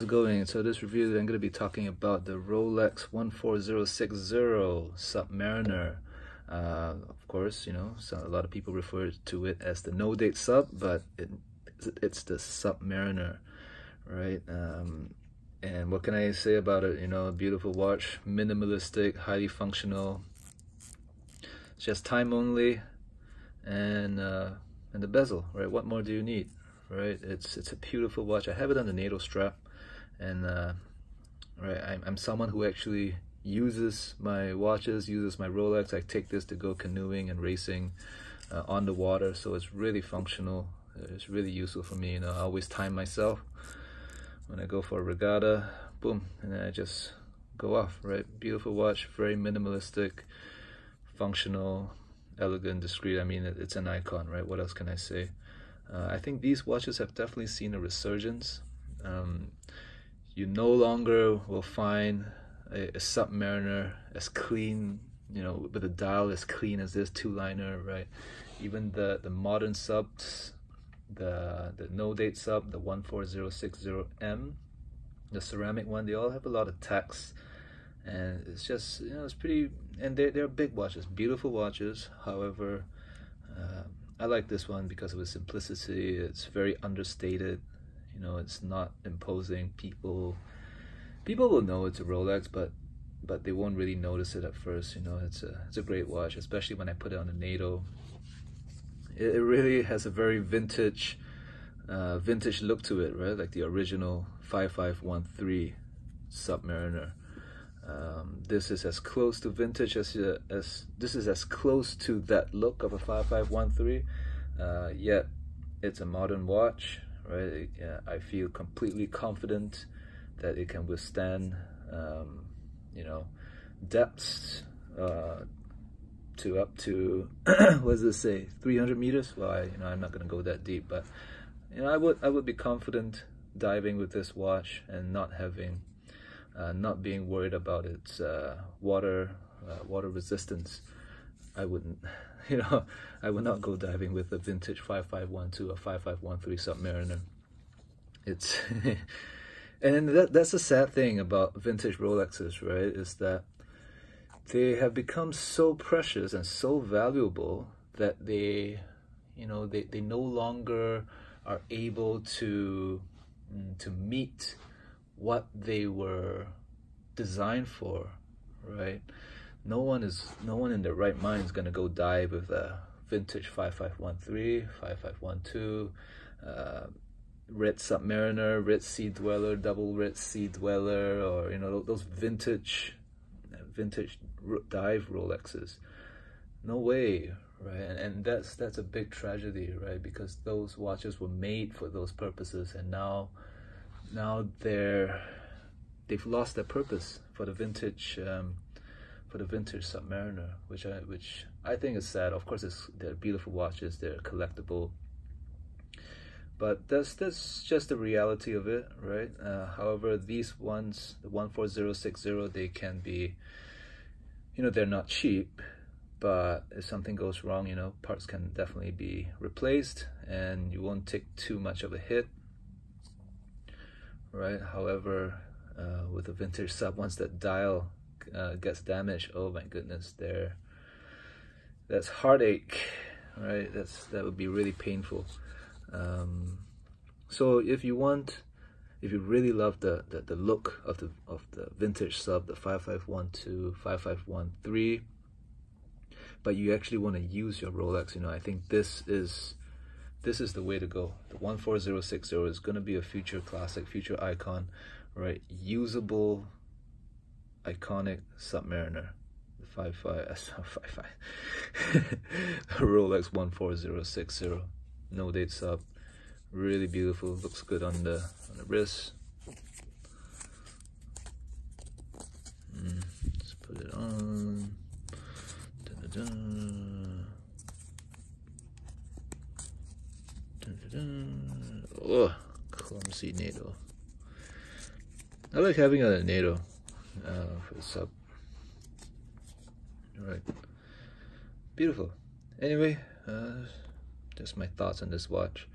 Going. So this review I'm going to be talking about the Rolex 14060 Submariner. Of course, you know, so a lot of people refer to it as the no date sub, but it's the Submariner, right? And what can I say about it? You know, a beautiful watch, minimalistic, highly functional. It's just time only, and the bezel, right? What more do you need, right? It's a beautiful watch. I have it on the NATO strap. And right, I'm someone who actually uses my watches, uses my Rolex. I take this to go canoeing and racing on the water, so it's really functional. It's really useful for me. You know, I always time myself when I go for a regatta. Boom, and then I just go off. Right, beautiful watch, very minimalistic, functional, elegant, discreet. I mean, it's an icon, right? What else can I say? I think these watches have definitely seen a resurgence. You no longer will find a Submariner as clean, you know, with a dial as clean as this two-liner, right? Even the modern subs, the no date sub, the 14060M, the ceramic one, they all have a lot of text, and it's just, you know, it's pretty, and they're big watches, beautiful watches. However, I like this one because of its simplicity. It's very understated. You know, it's not imposing. People will know it's a Rolex, but they won't really notice it at first. You know, it's a great watch, especially when I put it on the NATO. It really has a very vintage look to it, right? Like the original 5513 Submariner. This is as close to vintage as this is as close to that look of a 5513. Yet it's a modern watch. Right, I feel completely confident that it can withstand, you know, depths to up to what does this say? 300 meters. Well, you know, I'm not going to go that deep, but you know, I would be confident diving with this watch and not having, not being worried about its water resistance. I wouldn't, you know, I would not go diving with a vintage 5512 or 5513 Submariner. It's and that's the sad thing about vintage Rolexes, right? Is that they have become so precious and so valuable that they, you know, they no longer are able to meet what they were designed for, right? No one in their right mind is gonna go dive with a vintage 5513, 5512, red Submariner, red Sea Dweller, double red Sea Dweller, or you know, those vintage dive Rolexes. No way, right? And that's a big tragedy, right? Because those watches were made for those purposes, and now they've lost their purpose for the vintage. For the vintage Submariner, which I think is sad. Of course, they're beautiful watches, they're collectible, but that's just the reality of it, right? However, these ones, the 14060, they can be, you know, they're not cheap, but if something goes wrong, you know, parts can definitely be replaced, and you won't take too much of a hit, right? However, with a vintage sub, once that dial gets damaged, oh my goodness, that's heartache, right? That would be really painful. So if you really love the look of the vintage sub, the 5512, 5513, but you actually want to use your Rolex, you know, I think this is the way to go. The 14060 is going to be a future classic, future icon, right? Usable, iconic Submariner, the 55 Rolex 14060, no date sub, really beautiful, looks good on the wrist. Let's put it on. Oh, clumsy NATO. I like having a NATO for the sub. Alright, beautiful. Anyway, just my thoughts on this watch.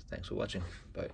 Thanks for watching. Bye.